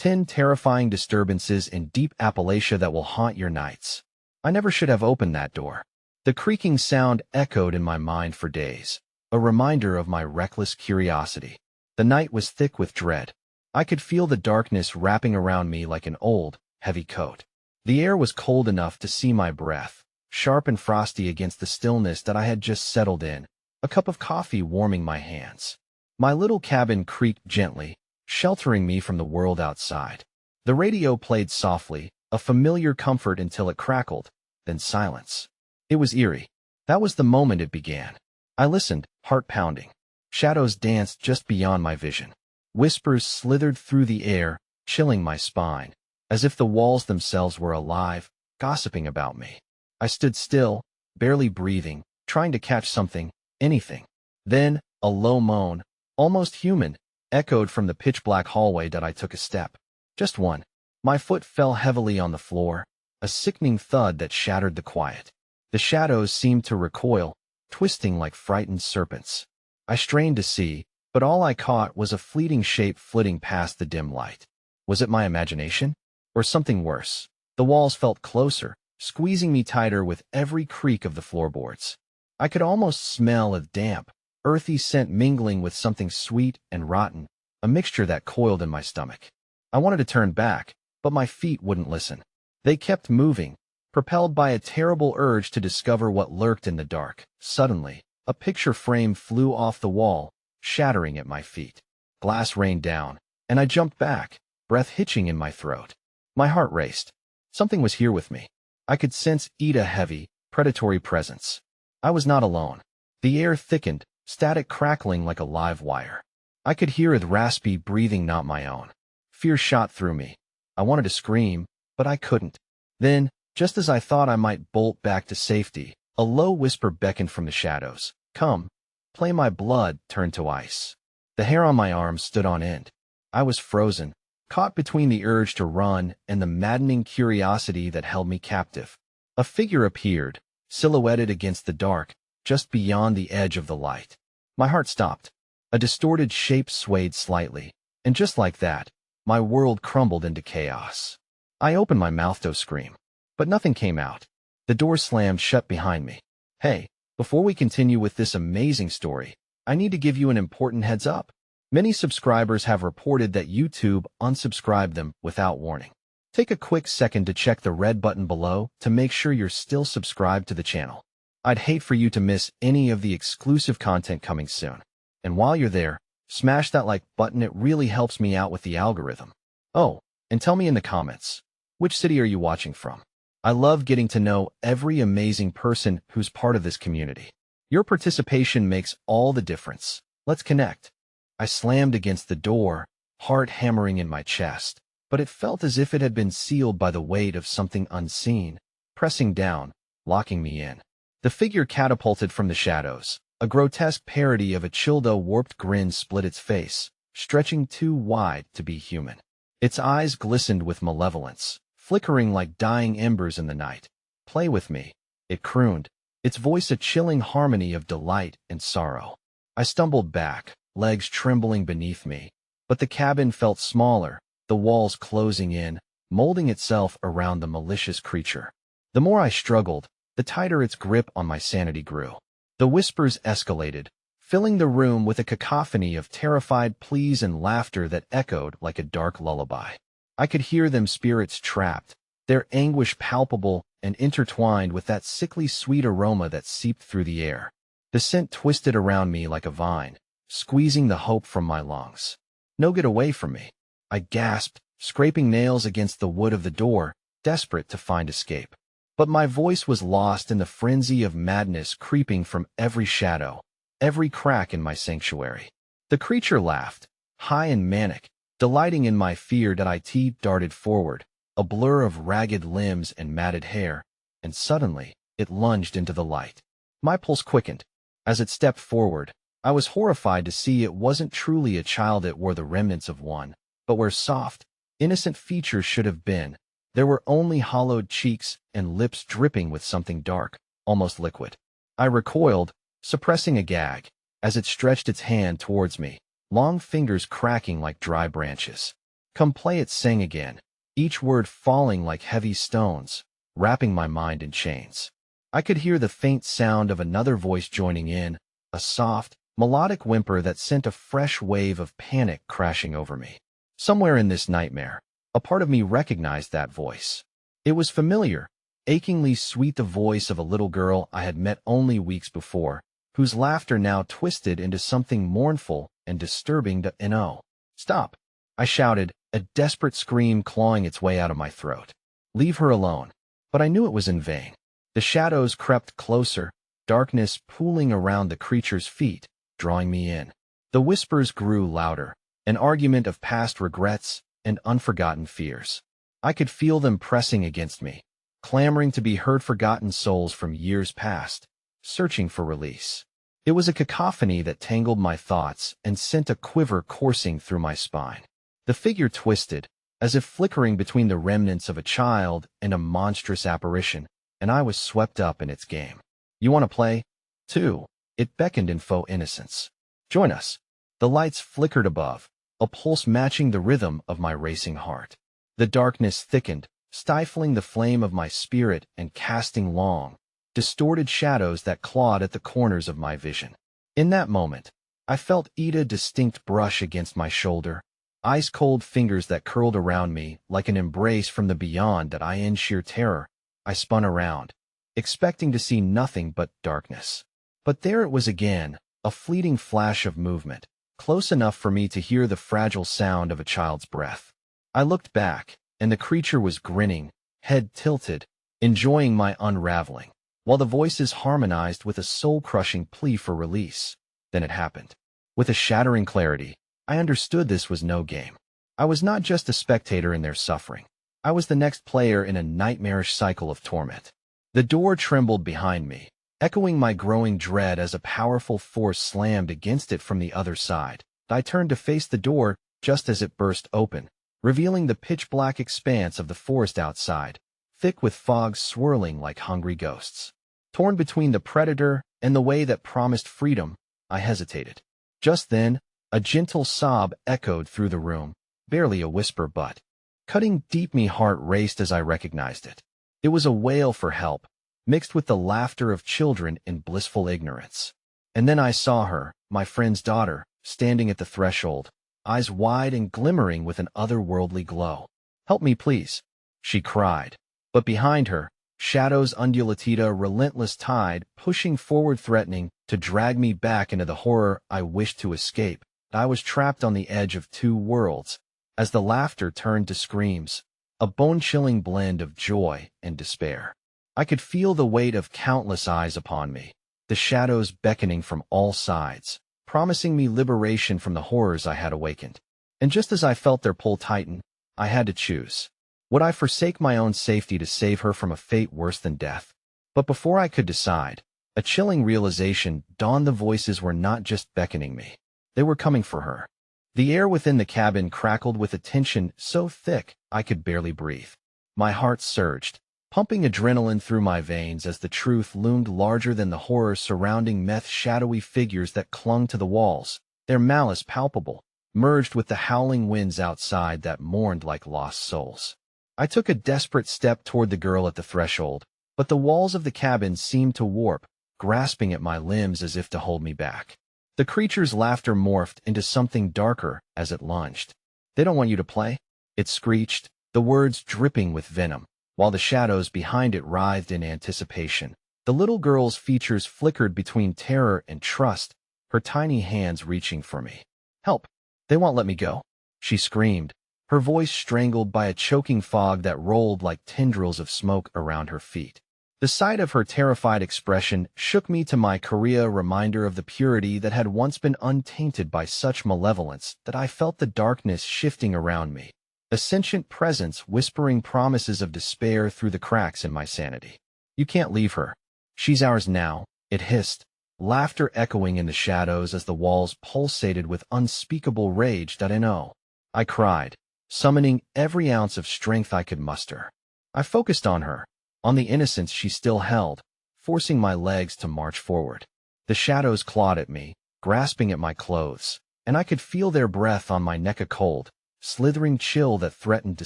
10 terrifying disturbances in deep Appalachia that will haunt your nights. I never should have opened that door. The creaking sound echoed in my mind for days, a reminder of my reckless curiosity. The night was thick with dread. I could feel the darkness wrapping around me like an old, heavy coat. The air was cold enough to see my breath, sharp and frosty against the stillness that I had just settled in, a cup of coffee warming my hands. My little cabin creaked gently, sheltering me from the world outside. The radio played softly, a familiar comfort until it crackled, then silence. It was eerie. That was the moment it began. I listened, heart pounding. Shadows danced just beyond my vision. Whispers slithered through the air, chilling my spine, as if the walls themselves were alive, gossiping about me. I stood still, barely breathing, trying to catch something, anything. Then, a low moan, almost human, echoed from the pitch-black hallway that I took a step. Just one. My foot fell heavily on the floor, a sickening thud that shattered the quiet. The shadows seemed to recoil, twisting like frightened serpents. I strained to see, but all I caught was a fleeting shape flitting past the dim light. Was it my imagination? Or something worse? The walls felt closer, squeezing me tighter with every creak of the floorboards. I could almost smell a damp, earthy scent mingling with something sweet and rotten, a mixture that coiled in my stomach. I wanted to turn back, but my feet wouldn't listen. They kept moving, propelled by a terrible urge to discover what lurked in the dark. Suddenly, a picture frame flew off the wall, shattering at my feet. Glass rained down, and I jumped back, breath hitching in my throat. My heart raced. Something was here with me. I could sense a heavy, predatory presence. I was not alone. The air thickened, static crackling like a live wire. I could hear a raspy breathing not my own. Fear shot through me. I wanted to scream, but I couldn't. Then, just as I thought I might bolt back to safety, a low whisper beckoned from the shadows. Come. Play. My blood turned to ice. The hair on my arms stood on end. I was frozen, caught between the urge to run and the maddening curiosity that held me captive. A figure appeared, silhouetted against the dark, just beyond the edge of the light. My heart stopped. A distorted shape swayed slightly, and just like that, my world crumbled into chaos. I opened my mouth to scream, but nothing came out. The door slammed shut behind me. Hey, before we continue with this amazing story, I need to give you an important heads up. Many subscribers have reported that YouTube unsubscribed them without warning. Take a quick second to check the red button below to make sure you're still subscribed to the channel. I'd hate for you to miss any of the exclusive content coming soon. And while you're there, smash that like button. It really helps me out with the algorithm. Oh, and tell me in the comments, which city are you watching from? I love getting to know every amazing person who's part of this community. Your participation makes all the difference. Let's connect. I slammed against the door, heart hammering in my chest, but it felt as if it had been sealed by the weight of something unseen, pressing down, locking me in. The figure catapulted from the shadows. A grotesque parody of a childo warped grin split its face, stretching too wide to be human. Its eyes glistened with malevolence, flickering like dying embers in the night. Play with me, it crooned, its voice a chilling harmony of delight and sorrow. I stumbled back, legs trembling beneath me, but the cabin felt smaller, the walls closing in, molding itself around the malicious creature. The more I struggled, the tighter its grip on my sanity grew. The whispers escalated, filling the room with a cacophony of terrified pleas and laughter that echoed like a dark lullaby. I could hear them, spirits trapped, their anguish palpable and intertwined with that sickly sweet aroma that seeped through the air. The scent twisted around me like a vine, squeezing the hope from my lungs. No, get away from me. I gasped, scraping nails against the wood of the door, desperate to find escape. But my voice was lost in the frenzy of madness creeping from every shadow, every crack in my sanctuary. The creature laughed, high and manic, delighting in my fear that I darted forward, a blur of ragged limbs and matted hair, and suddenly, it lunged into the light. My pulse quickened. As it stepped forward, I was horrified to see it wasn't truly a child. It wore the remnants of one, but where soft, innocent features should have been, there were only hollowed cheeks and lips dripping with something dark, almost liquid. I recoiled, suppressing a gag, as it stretched its hand towards me, long fingers cracking like dry branches. Come play it sang again, each word falling like heavy stones, wrapping my mind in chains. I could hear the faint sound of another voice joining in, a soft, melodic whimper that sent a fresh wave of panic crashing over me. Somewhere in this nightmare, a part of me recognized that voice. It was familiar, achingly sweet, the voice of a little girl I had met only weeks before, whose laughter now twisted into something mournful and disturbing to know. "Stop!" I shouted, a desperate scream clawing its way out of my throat. "Leave her alone." But I knew it was in vain. The shadows crept closer, darkness pooling around the creature's feet, drawing me in. The whispers grew louder, an argument of past regrets and unforgotten fears. I could feel them pressing against me, clamoring to be heard, forgotten souls from years past, searching for release. It was a cacophony that tangled my thoughts and sent a quiver coursing through my spine. The figure twisted, as if flickering between the remnants of a child and a monstrous apparition, and I was swept up in its game. "You want to play, too?" It beckoned in faux innocence. "Join us." The lights flickered above, a pulse matching the rhythm of my racing heart. The darkness thickened, stifling the flame of my spirit and casting long, distorted shadows that clawed at the corners of my vision. In that moment, I felt Ida's distinct brush against my shoulder, ice-cold fingers that curled around me like an embrace from the beyond that I, in sheer terror, I spun around, expecting to see nothing but darkness. But there it was again, a fleeting flash of movement, close enough for me to hear the fragile sound of a child's breath. I looked back, and the creature was grinning, head tilted, enjoying my unraveling, while the voices harmonized with a soul-crushing plea for release. Then it happened. With a shattering clarity, I understood this was no game. I was not just a spectator in their suffering. I was the next player in a nightmarish cycle of torment. The door trembled behind me, echoing my growing dread as a powerful force slammed against it from the other side. I turned to face the door just as it burst open, revealing the pitch-black expanse of the forest outside, thick with fog swirling like hungry ghosts. Torn between the predator and the way that promised freedom, I hesitated. Just then, a gentle sob echoed through the room, barely a whisper but, cutting deep, my heart raced as I recognized it. It was a wail for help, mixed with the laughter of children in blissful ignorance. And then I saw her, my friend's daughter, standing at the threshold, eyes wide and glimmering with an otherworldly glow. "Help me, please," she cried. But behind her, shadows undulated, a relentless tide, pushing forward, threatening to drag me back into the horror I wished to escape. I was trapped on the edge of two worlds, as the laughter turned to screams, a bone-chilling blend of joy and despair. I could feel the weight of countless eyes upon me, the shadows beckoning from all sides, promising me liberation from the horrors I had awakened. And just as I felt their pull tighten, I had to choose. Would I forsake my own safety to save her from a fate worse than death? But before I could decide, a chilling realization dawned. The voices were not just beckoning me. They were coming for her. The air within the cabin crackled with a tension so thick I could barely breathe. My heart surged, pumping adrenaline through my veins as the truth loomed larger than the horror surrounding Meth's shadowy figures that clung to the walls, their malice palpable, merged with the howling winds outside that mourned like lost souls. I took a desperate step toward the girl at the threshold, but the walls of the cabin seemed to warp, grasping at my limbs as if to hold me back. The creature's laughter morphed into something darker as it lunged. "They don't want you to play," it screeched, the words dripping with venom, while the shadows behind it writhed in anticipation. The little girl's features flickered between terror and trust, her tiny hands reaching for me. "Help! They won't let me go," she screamed, her voice strangled by a choking fog that rolled like tendrils of smoke around her feet. The sight of her terrified expression shook me to my core, a reminder of the purity that had once been untainted by such malevolence that I felt the darkness shifting around me, a sentient presence whispering promises of despair through the cracks in my sanity. "You can't leave her. She's ours now," it hissed, laughter echoing in the shadows as the walls pulsated with unspeakable rage. "I know," I cried, summoning every ounce of strength I could muster. I focused on her, on the innocence she still held, forcing my legs to march forward. The shadows clawed at me, grasping at my clothes, and I could feel their breath on my neck, a cold, slithering chill that threatened to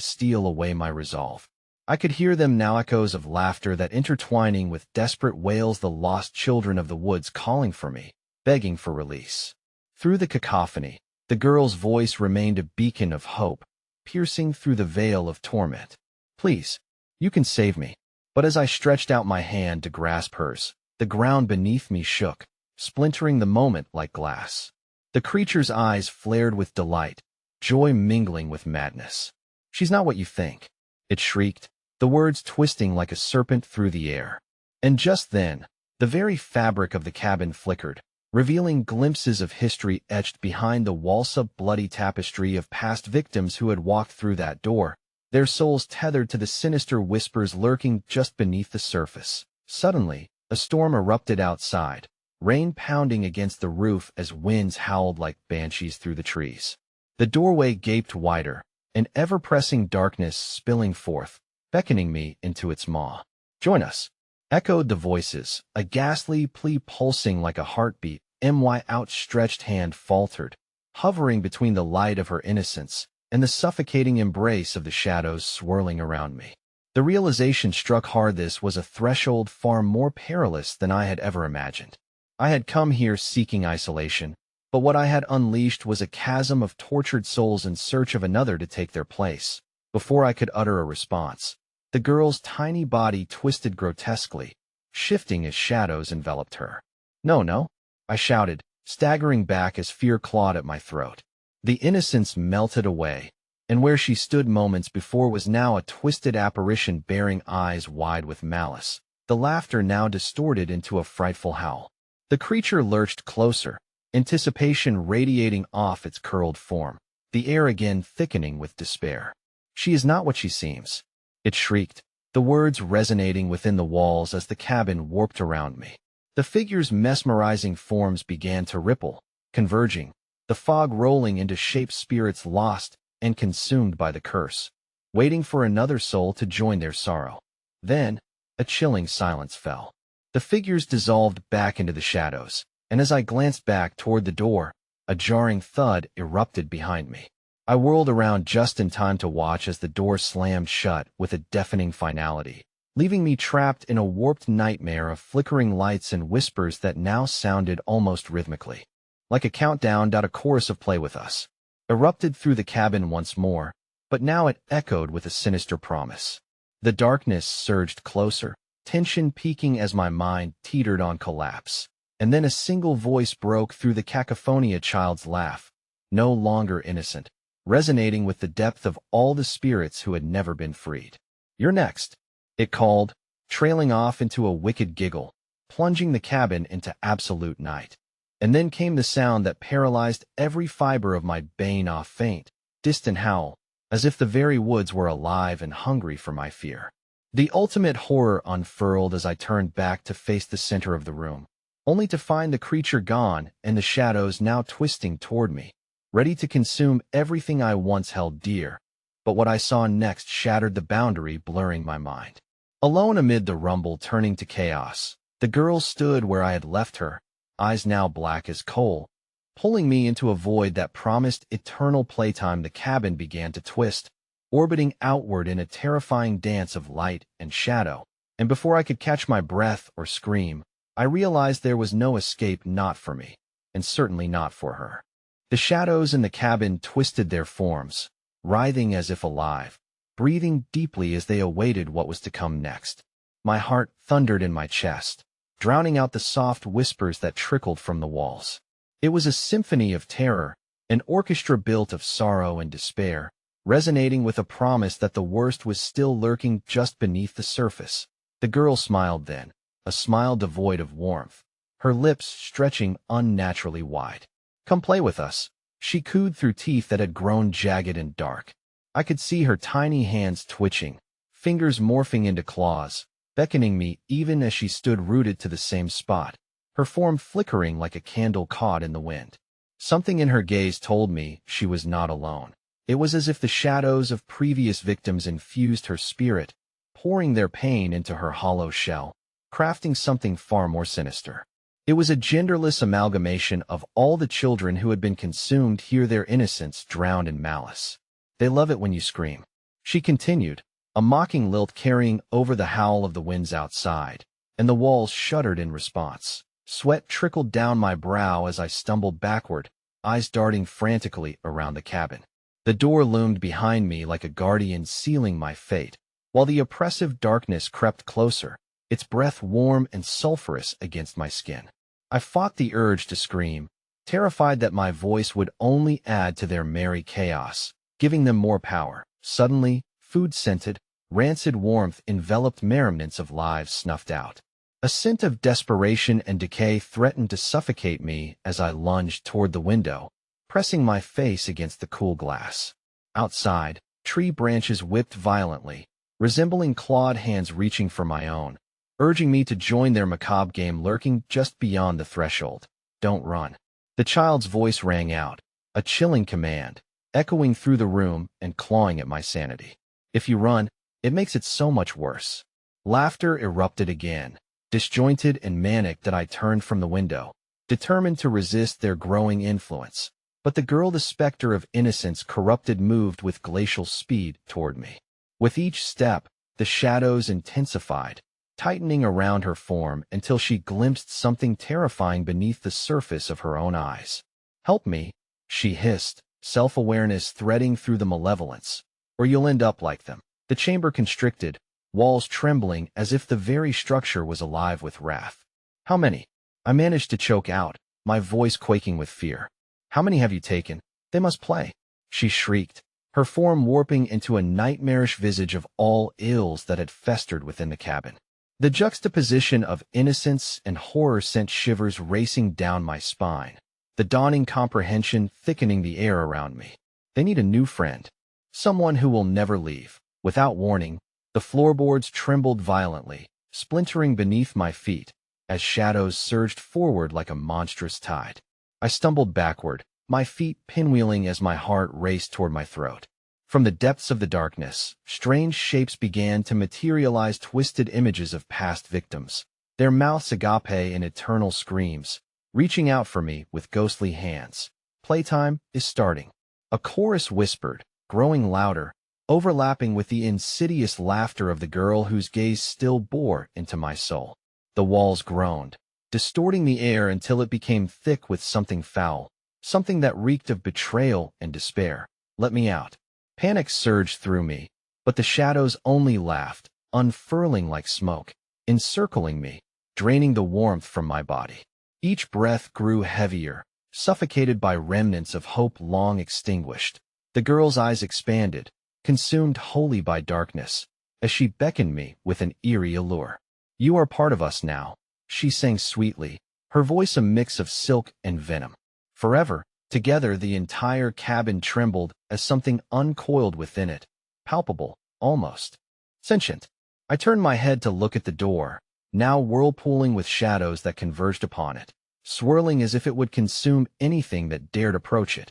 steal away my resolve. I could hear them now, echoes of laughter that intertwining with desperate wails, the lost children of the woods calling for me, begging for release. Through the cacophony, the girl's voice remained a beacon of hope, piercing through the veil of torment. Please, you can save me. But as I stretched out my hand to grasp hers, the ground beneath me shook, splintering the moment like glass. The creature's eyes flared with delight, joy mingling with madness. She's not what you think, it shrieked, the words twisting like a serpent through the air. And just then, the very fabric of the cabin flickered, revealing glimpses of history etched behind the walls-up bloody tapestry of past victims who had walked through that door, their souls tethered to the sinister whispers lurking just beneath the surface. Suddenly, a storm erupted outside, rain pounding against the roof as winds howled like banshees through the trees. The doorway gaped wider, an ever-pressing darkness spilling forth, beckoning me into its maw. "Join us," echoed the voices, a ghastly plea pulsing like a heartbeat. My outstretched hand faltered, hovering between the light of her innocence and the suffocating embrace of the shadows swirling around me. The realization struck hard: this was a threshold far more perilous than I had ever imagined. I had come here seeking isolation, but what I had unleashed was a chasm of tortured souls in search of another to take their place. Before I could utter a response, the girl's tiny body twisted grotesquely, shifting as shadows enveloped her. "No, no," I shouted, staggering back as fear clawed at my throat. The innocence melted away, and where she stood moments before was now a twisted apparition bearing eyes wide with malice, the laughter now distorted into a frightful howl. The creature lurched closer, anticipation radiating off its curled form, the air again thickening with despair. "She is not what she seems," it shrieked, the words resonating within the walls as the cabin warped around me. The figure's mesmerizing forms began to ripple, converging, the fog rolling into shapes spirits lost and consumed by the curse, waiting for another soul to join their sorrow. Then, a chilling silence fell. The figures dissolved back into the shadows, and as I glanced back toward the door, a jarring thud erupted behind me. I whirled around just in time to watch as the door slammed shut with a deafening finality, leaving me trapped in a warped nightmare of flickering lights and whispers that now sounded almost rhythmically. Like a countdown, a chorus of "Play with us" erupted through the cabin once more, but now it echoed with a sinister promise. The darkness surged closer, tension peaking as my mind teetered on collapse. And then a single voice broke through the cacophony, a child's laugh, no longer innocent, resonating with the depth of all the spirits who had never been freed. "You're next," it called, trailing off into a wicked giggle, plunging the cabin into absolute night. And then came the sound that paralyzed every fiber of my being, a faint, distant howl, as if the very woods were alive and hungry for my fear. The ultimate horror unfurled as I turned back to face the center of the room, only to find the creature gone and the shadows now twisting toward me, ready to consume everything I once held dear. But what I saw next shattered the boundary, blurring my mind. Alone amid the rumble turning to chaos, the girl stood where I had left her, eyes now black as coal, pulling me into a void that promised eternal playtime. The cabin began to twist, orbiting outward in a terrifying dance of light and shadow, and before I could catch my breath or scream, I realized there was no escape, not for me, and certainly not for her. The shadows in the cabin twisted their forms, writhing as if alive, breathing deeply as they awaited what was to come next. My heart thundered in my chest, drowning out the soft whispers that trickled from the walls. It was a symphony of terror, an orchestra built of sorrow and despair, resonating with a promise that the worst was still lurking just beneath the surface. The girl smiled then, a smile devoid of warmth, her lips stretching unnaturally wide. "Come play with us," she cooed through teeth that had grown jagged and dark. I could see her tiny hands twitching, fingers morphing into claws, beckoning me even as she stood rooted to the same spot, her form flickering like a candle caught in the wind. Something in her gaze told me she was not alone. It was as if the shadows of previous victims infused her spirit, pouring their pain into her hollow shell, crafting something far more sinister. It was a genderless amalgamation of all the children who had been consumed here, their innocence drowned in malice. They love it when you scream. She continued, a mocking lilt carrying over the howl of the winds outside, and the walls shuddered in response. Sweat trickled down my brow as I stumbled backward, eyes darting frantically around the cabin. The door loomed behind me like a guardian sealing my fate, while the oppressive darkness crept closer, its breath warm and sulphurous against my skin. I fought the urge to scream, terrified that my voice would only add to their merry chaos, giving them more power. Suddenly, food-scented, rancid warmth enveloped remnants of lives snuffed out. A scent of desperation and decay threatened to suffocate me as I lunged toward the window, pressing my face against the cool glass. Outside, tree branches whipped violently, resembling clawed hands reaching for my own, urging me to join their macabre game lurking just beyond the threshold. Don't run. The child's voice rang out, a chilling command, echoing through the room and clawing at my sanity. If you run, it makes it so much worse. Laughter erupted again, disjointed and manic that I turned from the window, determined to resist their growing influence. But the girl, the specter of innocence corrupted, moved with glacial speed toward me. With each step, the shadows intensified, tightening around her form until she glimpsed something terrifying beneath the surface of her own eyes. Help me, she hissed, self-awareness threading through the malevolence, or you'll end up like them. The chamber constricted, walls trembling as if the very structure was alive with wrath. How many? I managed to choke out, my voice quaking with fear. How many have you taken? They must play. She shrieked, her form warping into a nightmarish visage of all ills that had festered within the cabin. The juxtaposition of innocence and horror sent shivers racing down my spine, the dawning comprehension thickening the air around me. They need a new friend, someone who will never leave. Without warning, the floorboards trembled violently, splintering beneath my feet, as shadows surged forward like a monstrous tide. I stumbled backward, my feet pinwheeling as my heart raced toward my throat. From the depths of the darkness, strange shapes began to materialize, twisted images of past victims, their mouths agape in eternal screams, reaching out for me with ghostly hands. Playtime is starting. A chorus whispered, growing louder, overlapping with the insidious laughter of the girl whose gaze still bore into my soul. The walls groaned, distorting the air until it became thick with something foul, something that reeked of betrayal and despair. Let me out. Panic surged through me, but the shadows only laughed, unfurling like smoke, encircling me, draining the warmth from my body. Each breath grew heavier, suffocated by remnants of hope long extinguished. The girl's eyes expanded, consumed wholly by darkness, as she beckoned me with an eerie allure. You are part of us now, she sang sweetly, her voice a mix of silk and venom. Forever, together the entire cabin trembled as something uncoiled within it, palpable, almost sentient. I turned my head to look at the door, now whirlpooling with shadows that converged upon it, swirling as if it would consume anything that dared approach it.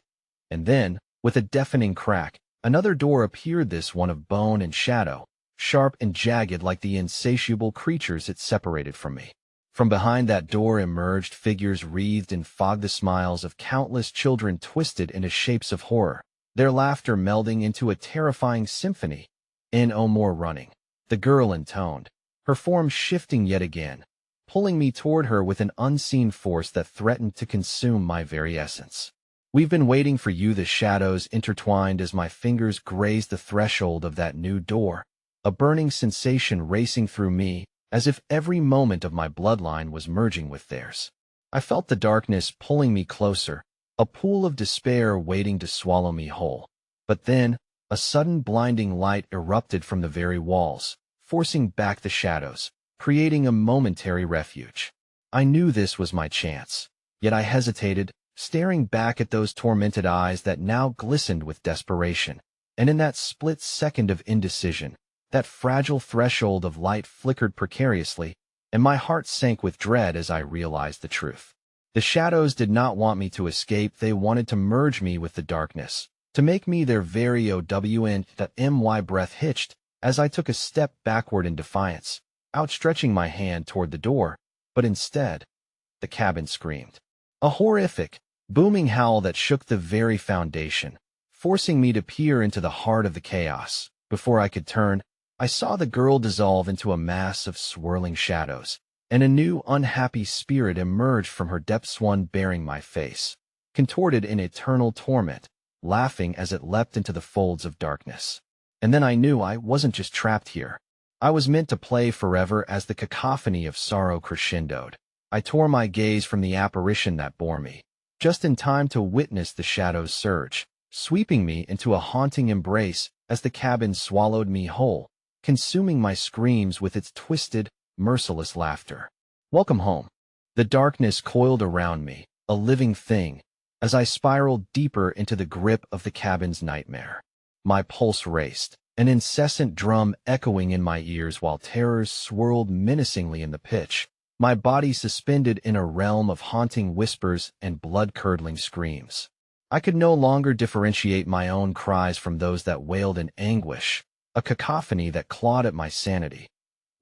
And then, with a deafening crack, another door appeared, this one of bone and shadow, sharp and jagged like the insatiable creatures it separated from me. From behind that door emerged figures wreathed in fog, the smiles of countless children twisted into shapes of horror, their laughter melding into a terrifying symphony. No more running, the girl intoned, her form shifting yet again, pulling me toward her with an unseen force that threatened to consume my very essence. We've been waiting for you, the shadows intertwined as my fingers grazed the threshold of that new door, a burning sensation racing through me, as if every moment of my bloodline was merging with theirs. I felt the darkness pulling me closer, a pool of despair waiting to swallow me whole. But then, a sudden blinding light erupted from the very walls, forcing back the shadows, creating a momentary refuge. I knew this was my chance, yet I hesitated, staring back at those tormented eyes that now glistened with desperation. And in that split second of indecision, that fragile threshold of light flickered precariously, and my heart sank with dread as I realized the truth. The shadows did not want me to escape, they wanted to merge me with the darkness, to make me their very OWN. My breath hitched as I took a step backward in defiance, outstretching my hand toward the door, but instead, the cabin screamed. A horrific, booming howl that shook the very foundation, forcing me to peer into the heart of the chaos. Before I could turn, I saw the girl dissolve into a mass of swirling shadows, and a new unhappy spirit emerged from her depths, one bearing my face, contorted in eternal torment, laughing as it leapt into the folds of darkness. And then I knew I wasn't just trapped here. I was meant to play forever as the cacophony of sorrow crescendoed. I tore my gaze from the apparition that bore me, just in time to witness the shadows surge, sweeping me into a haunting embrace as the cabin swallowed me whole, consuming my screams with its twisted, merciless laughter. Welcome home. The darkness coiled around me, a living thing, as I spiraled deeper into the grip of the cabin's nightmare. My pulse raced, an incessant drum echoing in my ears while terrors swirled menacingly in the pitch, my body suspended in a realm of haunting whispers and blood-curdling screams. I could no longer differentiate my own cries from those that wailed in anguish, a cacophony that clawed at my sanity.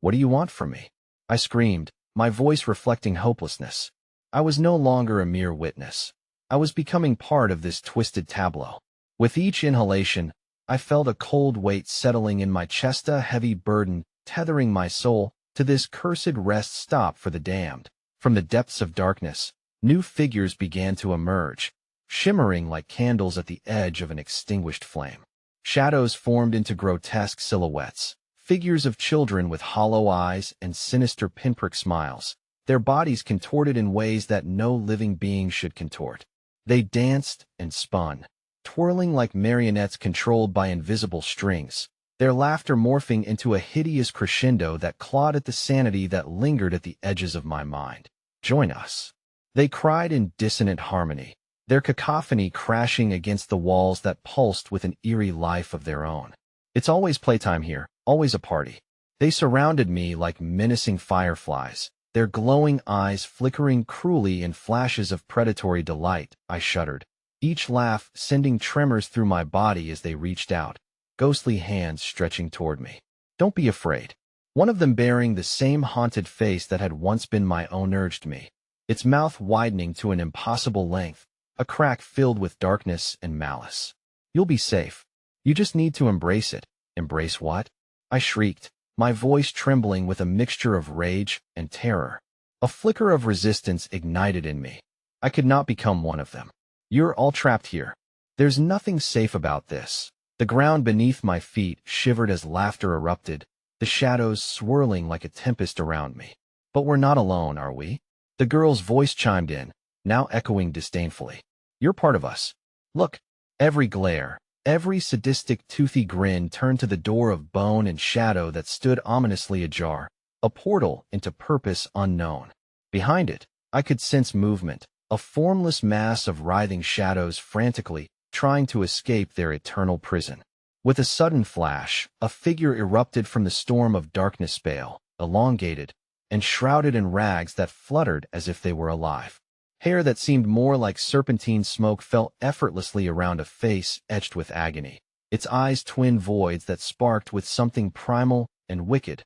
"What do you want from me?" I screamed, my voice reflecting hopelessness. I was no longer a mere witness. I was becoming part of this twisted tableau. With each inhalation, I felt a cold weight settling in my chest, a heavy burden tethering my soul to this cursed rest stop for the damned. From the depths of darkness, new figures began to emerge, shimmering like candles at the edge of an extinguished flame. Shadows formed into grotesque silhouettes, figures of children with hollow eyes and sinister pinprick smiles, their bodies contorted in ways that no living being should contort. They danced and spun, twirling like marionettes controlled by invisible strings, their laughter morphing into a hideous crescendo that clawed at the sanity that lingered at the edges of my mind. "Join us," they cried in dissonant harmony, their cacophony crashing against the walls that pulsed with an eerie life of their own. "It's always playtime here, always a party." They surrounded me like menacing fireflies, their glowing eyes flickering cruelly in flashes of predatory delight. I shuddered, each laugh sending tremors through my body as they reached out, ghostly hands stretching toward me. "Don't be afraid." One of them, bearing the same haunted face that had once been my own, urged me, its mouth widening to an impossible length, a crack filled with darkness and malice. "You'll be safe. You just need to embrace it." "Embrace what?" I shrieked, my voice trembling with a mixture of rage and terror. A flicker of resistance ignited in me. I could not become one of them. "You're all trapped here. There's nothing safe about this." The ground beneath my feet shivered as laughter erupted, the shadows swirling like a tempest around me. "But we're not alone, are we?" The girl's voice chimed in, now echoing disdainfully. "You're part of us. Look." Every glare, every sadistic toothy grin turned to the door of bone and shadow that stood ominously ajar, a portal into purpose unknown. Behind it, I could sense movement, a formless mass of writhing shadows frantically trying to escape their eternal prison. With a sudden flash, a figure erupted from the storm of darkness, pale, elongated, and shrouded in rags that fluttered as if they were alive. Hair that seemed more like serpentine smoke fell effortlessly around a face etched with agony, its eyes twin voids that sparked with something primal and wicked.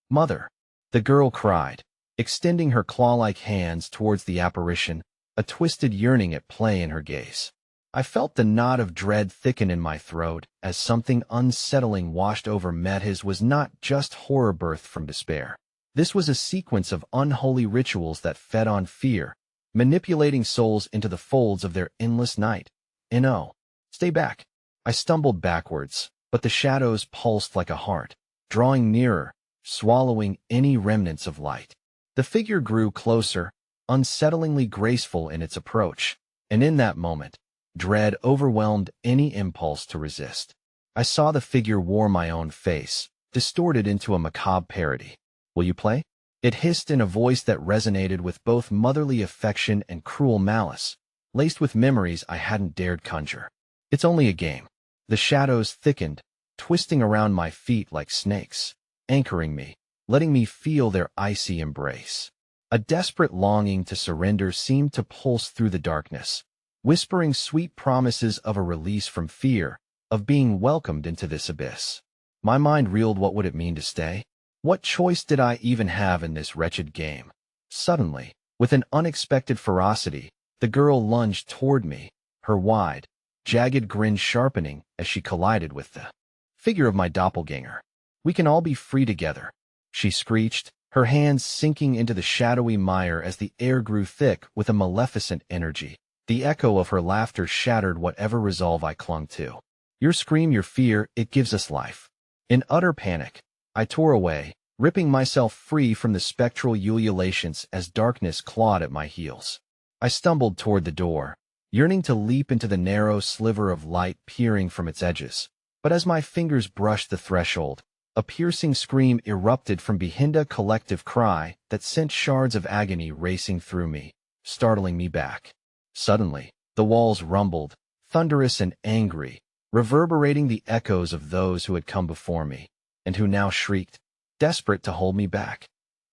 "Mother!" the girl cried, extending her claw-like hands towards the apparition, a twisted yearning at play in her gaze. I felt the knot of dread thicken in my throat as something unsettling washed over me. His was not just horror birthed from despair. This was a sequence of unholy rituals that fed on fear, manipulating souls into the folds of their endless night. "No. Stay back." I stumbled backwards, but the shadows pulsed like a heart, drawing nearer, swallowing any remnants of light. The figure grew closer, unsettlingly graceful in its approach, and in that moment, dread overwhelmed any impulse to resist. I saw the figure wore my own face, distorted into a macabre parody. "Will you play?" It hissed in a voice that resonated with both motherly affection and cruel malice, laced with memories I hadn't dared conjure. "It's only a game." The shadows thickened, twisting around my feet like snakes, anchoring me, letting me feel their icy embrace. A desperate longing to surrender seemed to pulse through the darkness, whispering sweet promises of a release from fear, of being welcomed into this abyss. My mind reeled. What would it mean to stay? What choice did I even have in this wretched game? Suddenly, with an unexpected ferocity, the girl lunged toward me, her wide, jagged grin sharpening as she collided with the figure of my doppelganger. "We can all be free together," she screeched, her hands sinking into the shadowy mire as the air grew thick with a maleficent energy. The echo of her laughter shattered whatever resolve I clung to. "Your scream, your fear, it gives us life." In utter panic, I tore away, ripping myself free from the spectral ululations as darkness clawed at my heels. I stumbled toward the door, yearning to leap into the narrow sliver of light peering from its edges. But as my fingers brushed the threshold, a piercing scream erupted from behind, a collective cry that sent shards of agony racing through me, startling me back. Suddenly, the walls rumbled, thunderous and angry, reverberating the echoes of those who had come before me, and who now shrieked, desperate to hold me back.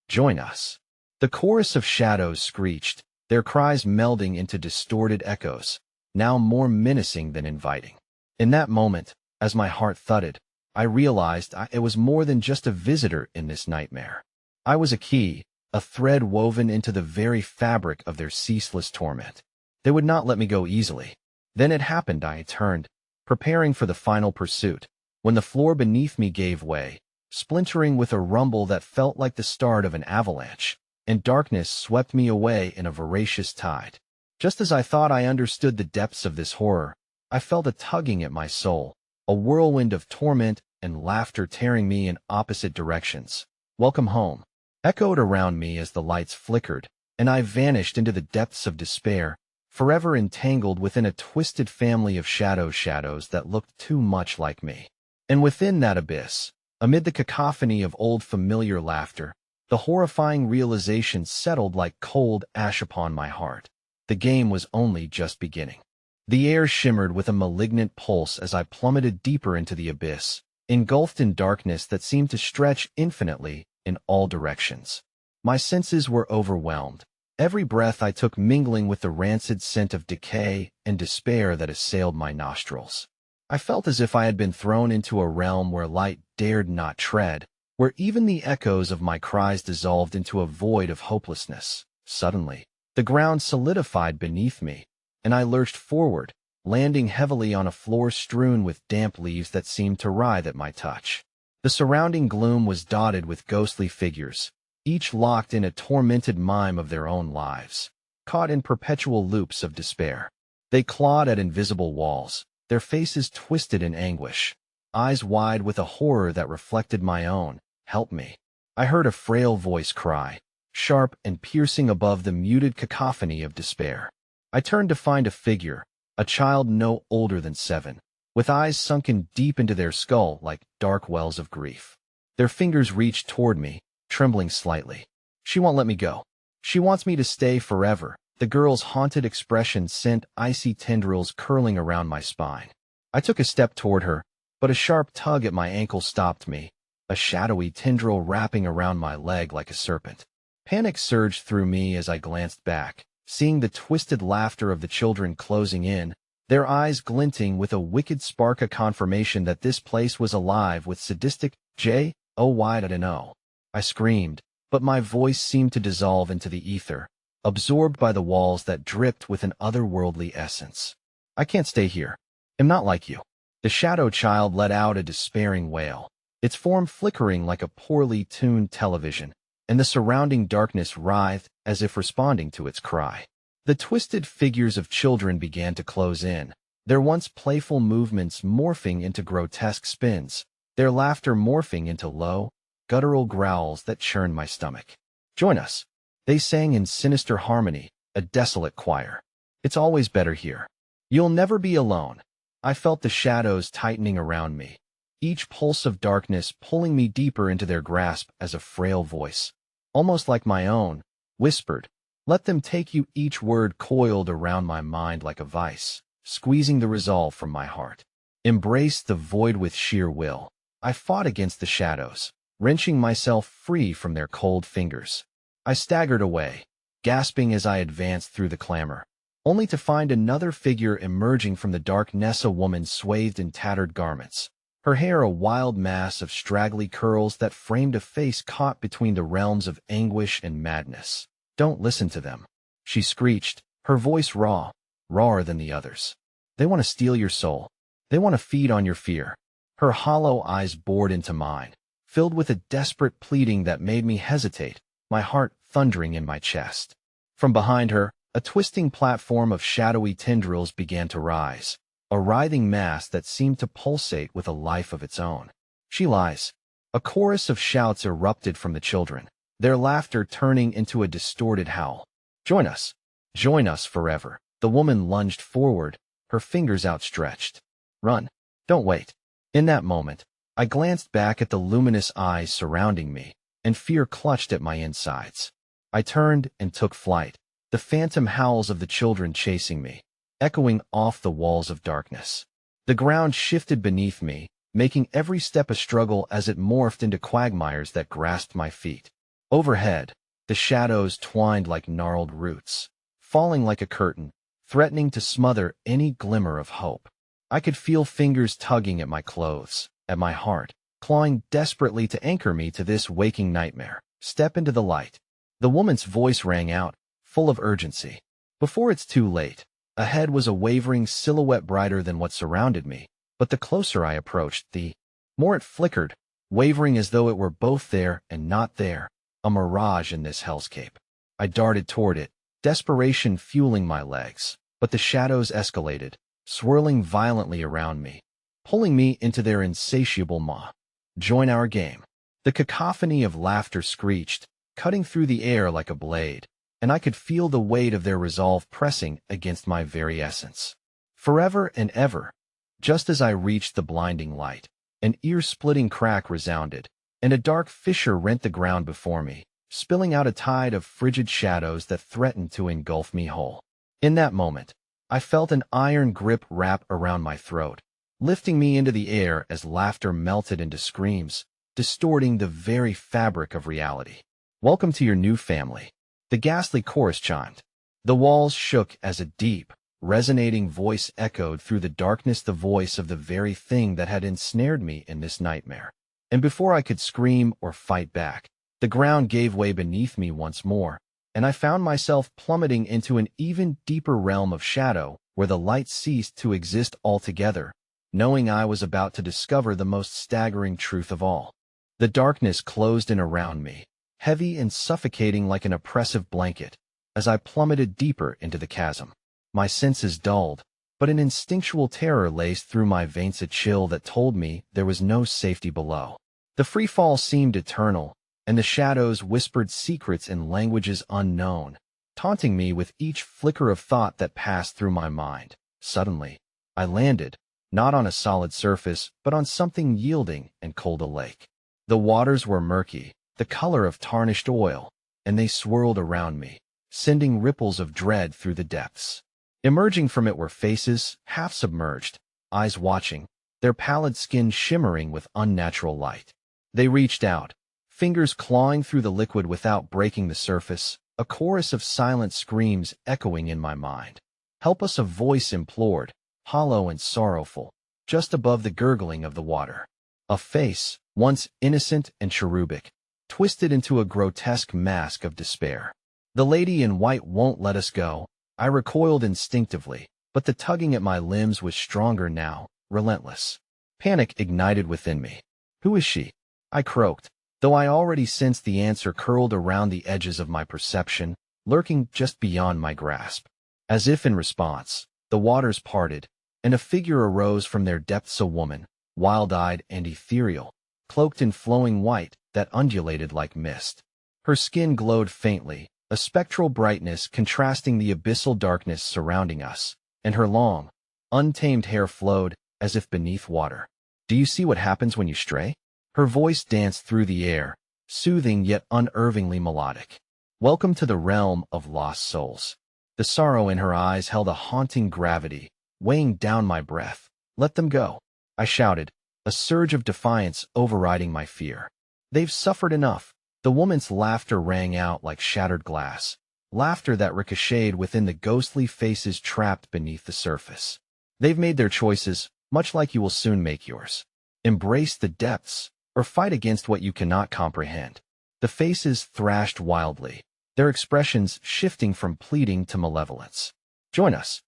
"Join us." The chorus of shadows screeched, their cries melding into distorted echoes, now more menacing than inviting. In that moment, as my heart thudded, I realized it was more than just a visitor in this nightmare. I was a key, a thread woven into the very fabric of their ceaseless torment. They would not let me go easily. Then it happened. I turned, preparing for the final pursuit, when the floor beneath me gave way, splintering with a rumble that felt like the start of an avalanche, and darkness swept me away in a voracious tide. Just as I thought I understood the depths of this horror, I felt a tugging at my soul, a whirlwind of torment and laughter tearing me in opposite directions. "Welcome home," echoed around me as the lights flickered, and I vanished into the depths of despair, forever entangled within a twisted family of shadows that looked too much like me. And within that abyss, amid the cacophony of old familiar laughter, the horrifying realization settled like cold ash upon my heart. The game was only just beginning. The air shimmered with a malignant pulse as I plummeted deeper into the abyss, engulfed in darkness that seemed to stretch infinitely in all directions. My senses were overwhelmed, every breath I took mingling with the rancid scent of decay and despair that assailed my nostrils. I felt as if I had been thrown into a realm where light dared not tread, where even the echoes of my cries dissolved into a void of hopelessness. Suddenly, the ground solidified beneath me, and I lurched forward, landing heavily on a floor strewn with damp leaves that seemed to writhe at my touch. The surrounding gloom was dotted with ghostly figures, each locked in a tormented mime of their own lives, caught in perpetual loops of despair. They clawed at invisible walls, their faces twisted in anguish, eyes wide with a horror that reflected my own. "Help me." I heard a frail voice cry, sharp and piercing above the muted cacophony of despair. I turned to find a figure, a child no older than 7, with eyes sunken deep into their skull like dark wells of grief. Their fingers reached toward me, trembling slightly. "She won't let me go. She wants me to stay forever." The girl's haunted expression sent icy tendrils curling around my spine. I took a step toward her, but a sharp tug at my ankle stopped me, a shadowy tendril wrapping around my leg like a serpent. Panic surged through me as I glanced back, seeing the twisted laughter of the children closing in, their eyes glinting with a wicked spark, of confirmation that this place was alive with sadistic J-O-Y-O. I screamed, but my voice seemed to dissolve into the ether, absorbed by the walls that dripped with an otherworldly essence. "I can't stay here. I'm not like you." The shadow child let out a despairing wail, its form flickering like a poorly tuned television, and the surrounding darkness writhed as if responding to its cry. The twisted figures of children began to close in, their once playful movements morphing into grotesque spins, their laughter morphing into low, guttural growls that churned my stomach. "Join us," they sang in sinister harmony, a desolate choir. "It's always better here. You'll never be alone." I felt the shadows tightening around me, each pulse of darkness pulling me deeper into their grasp as a frail voice, almost like my own, whispered, "Let them take you." Each word coiled around my mind like a vice, squeezing the resolve from my heart. Embrace the void with sheer will. I fought against the shadows, wrenching myself free from their cold fingers. I staggered away, gasping as I advanced through the clamor, only to find another figure emerging from the darkness, a woman swathed in tattered garments, her hair a wild mass of straggly curls that framed a face caught between the realms of anguish and madness. "Don't listen to them," she screeched, her voice rawer than the others. They want to steal your soul. They want to feed on your fear. Her hollow eyes bored into mine, filled with a desperate pleading that made me hesitate, my heart thundering in my chest. From behind her, a twisting platform of shadowy tendrils began to rise, a writhing mass that seemed to pulsate with a life of its own. She lies. A chorus of shouts erupted from the children, their laughter turning into a distorted howl. Join us. Join us forever. The woman lunged forward, her fingers outstretched. Run. Don't wait. In that moment, I glanced back at the luminous eyes surrounding me, and fear clutched at my insides. I turned and took flight, the phantom howls of the children chasing me, echoing off the walls of darkness. The ground shifted beneath me, making every step a struggle as it morphed into quagmires that grasped my feet. Overhead, the shadows twined like gnarled roots, falling like a curtain, threatening to smother any glimmer of hope. I could feel fingers tugging at my clothes, at my heart, clawing desperately to anchor me to this waking nightmare. Step into the light. The woman's voice rang out, full of urgency. Before it's too late, ahead was a wavering silhouette brighter than what surrounded me, but the closer I approached, the more it flickered, wavering as though it were both there and not there, a mirage in this hellscape. I darted toward it, desperation fueling my legs, but the shadows escalated, swirling violently around me, pulling me into their insatiable maw. Join our game. The cacophony of laughter screeched, cutting through the air like a blade, and I could feel the weight of their resolve pressing against my very essence. Forever and ever. Just as I reached the blinding light, an ear-splitting crack resounded, and a dark fissure rent the ground before me, spilling out a tide of frigid shadows that threatened to engulf me whole. In that moment, I felt an iron grip wrap around my throat, lifting me into the air as laughter melted into screams, distorting the very fabric of reality. Welcome to your new family. The ghastly chorus chimed. The walls shook as a deep, resonating voice echoed through the darkness, the voice of the very thing that had ensnared me in this nightmare. And before I could scream or fight back, the ground gave way beneath me once more, and I found myself plummeting into an even deeper realm of shadow where the light ceased to exist altogether, knowing I was about to discover the most staggering truth of all. The darkness closed in around me, heavy and suffocating like an oppressive blanket, as I plummeted deeper into the chasm. My senses dulled, but an instinctual terror laced through my veins, a chill that told me there was no safety below. The free fall seemed eternal, and the shadows whispered secrets in languages unknown, taunting me with each flicker of thought that passed through my mind. Suddenly, I landed, not on a solid surface, but on something yielding and cold, a lake. The waters were murky, the color of tarnished oil, and they swirled around me, sending ripples of dread through the depths. Emerging from it were faces, half submerged, eyes watching, their pallid skin shimmering with unnatural light. They reached out, fingers clawing through the liquid without breaking the surface, a chorus of silent screams echoing in my mind. Help us, a voice implored, hollow and sorrowful, just above the gurgling of the water. A face, once innocent and cherubic, twisted into a grotesque mask of despair. The lady in white won't let us go. I recoiled instinctively, but the tugging at my limbs was stronger now, relentless. Panic ignited within me. Who is she? I croaked, though I already sensed the answer curled around the edges of my perception, lurking just beyond my grasp. As if in response, the waters parted, and a figure arose from their depths, a woman, wild-eyed and ethereal, cloaked in flowing white that undulated like mist. Her skin glowed faintly, a spectral brightness contrasting the abyssal darkness surrounding us, and her long, untamed hair flowed as if beneath water. Do you see what happens when you stray? Her voice danced through the air, soothing yet unervingly melodic. Welcome to the realm of lost souls. The sorrow in her eyes held a haunting gravity, weighing down my breath. Let them go, I shouted, a surge of defiance overriding my fear. They've suffered enough. The woman's laughter rang out like shattered glass, laughter that ricocheted within the ghostly faces trapped beneath the surface. They've made their choices, much like you will soon make yours. Embrace the depths, or fight against what you cannot comprehend. The faces thrashed wildly, their expressions shifting from pleading to malevolence. Join us,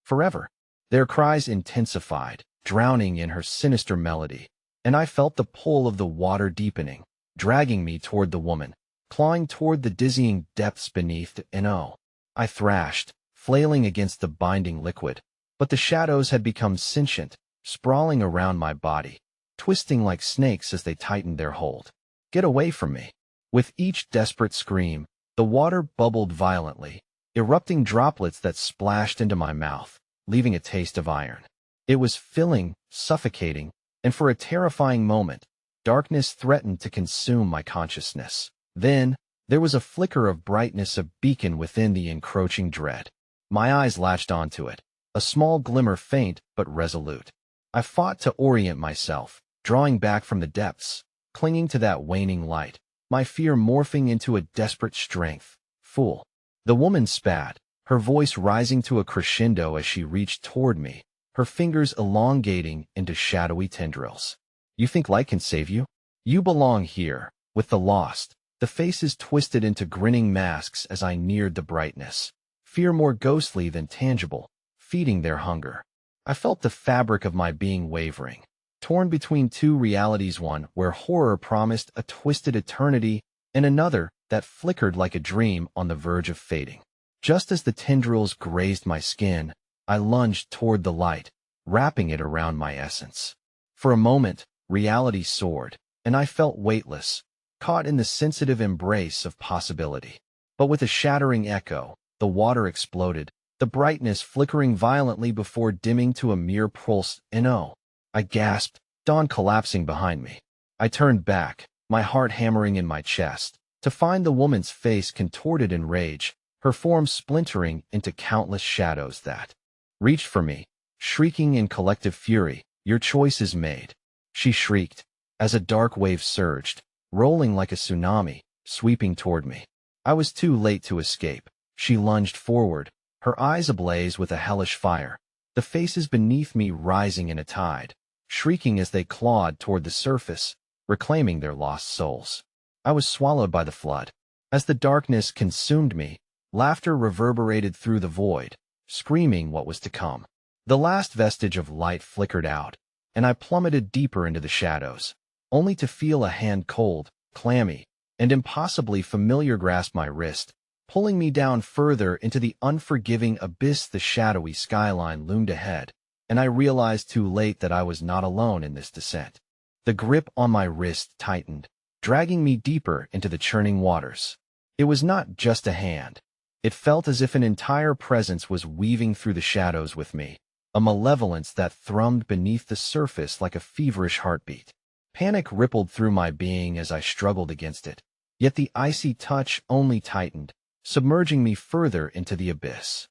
forever. Their cries intensified, drowning in her sinister melody, and I felt the pull of the water deepening, dragging me toward the woman, clawing toward the dizzying depths beneath, and oh, I thrashed, flailing against the binding liquid, but the shadows had become sentient, sprawling around my body, twisting like snakes as they tightened their hold. Get away from me. With each desperate scream, the water bubbled violently, erupting droplets that splashed into my mouth, leaving a taste of iron. It was filling, suffocating, and for a terrifying moment, darkness threatened to consume my consciousness. Then, there was a flicker of brightness, a beacon within the encroaching dread. My eyes latched onto it, a small glimmer, faint but resolute. I fought to orient myself, drawing back from the depths, clinging to that waning light, my fear morphing into a desperate strength. Fool. The woman spat, her voice rising to a crescendo as she reached toward me, her fingers elongating into shadowy tendrils. You think light can save you? You belong here, with the lost. The faces twisted into grinning masks as I neared the brightness, fear more ghostly than tangible, feeding their hunger. I felt the fabric of my being wavering, torn between two realities, one where horror promised a twisted eternity, and another that flickered like a dream on the verge of fading. Just as the tendrils grazed my skin, I lunged toward the light, wrapping it around my essence. For a moment, reality soared, and I felt weightless, caught in the sensitive embrace of possibility. But with a shattering echo, the water exploded, the brightness flickering violently before dimming to a mere pulse, and oh, I gasped, dawn collapsing behind me. I turned back, my heart hammering in my chest, to find the woman's face contorted in rage, her form splintering into countless shadows that reached for me, shrieking in collective fury. Your choice is made, she shrieked, as a dark wave surged, rolling like a tsunami, sweeping toward me. I was too late to escape. She lunged forward, her eyes ablaze with a hellish fire, the faces beneath me rising in a tide, shrieking as they clawed toward the surface, reclaiming their lost souls. I was swallowed by the flood. As the darkness consumed me, laughter reverberated through the void, screaming what was to come. The last vestige of light flickered out, and I plummeted deeper into the shadows, only to feel a hand cold, clammy, and impossibly familiar grasp my wrist, pulling me down further into the unforgiving abyss. The shadowy skyline loomed ahead, and I realized too late that I was not alone in this descent. The grip on my wrist tightened, dragging me deeper into the churning waters. It was not just a hand. It felt as if an entire presence was weaving through the shadows with me, a malevolence that thrummed beneath the surface like a feverish heartbeat. Panic rippled through my being as I struggled against it, yet the icy touch only tightened, submerging me further into the abyss.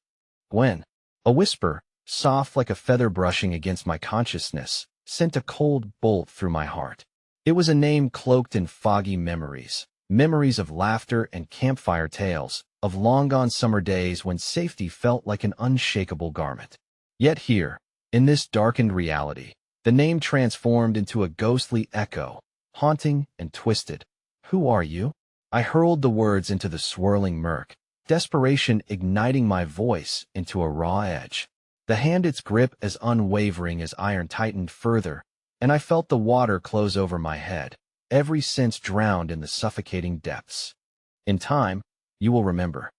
Gwen. A whisper, soft like a feather brushing against my consciousness, sent a cold bolt through my heart. It was a name cloaked in foggy memories, memories of laughter and campfire tales, of long-gone summer days when safety felt like an unshakable garment. Yet here, in this darkened reality, the name transformed into a ghostly echo, haunting and twisted. Who are you? I hurled the words into the swirling murk, desperation igniting my voice into a raw edge. The hand, its grip as unwavering as iron, tightened further, and I felt the water close over my head, every sense drowned in the suffocating depths. In time, you will remember.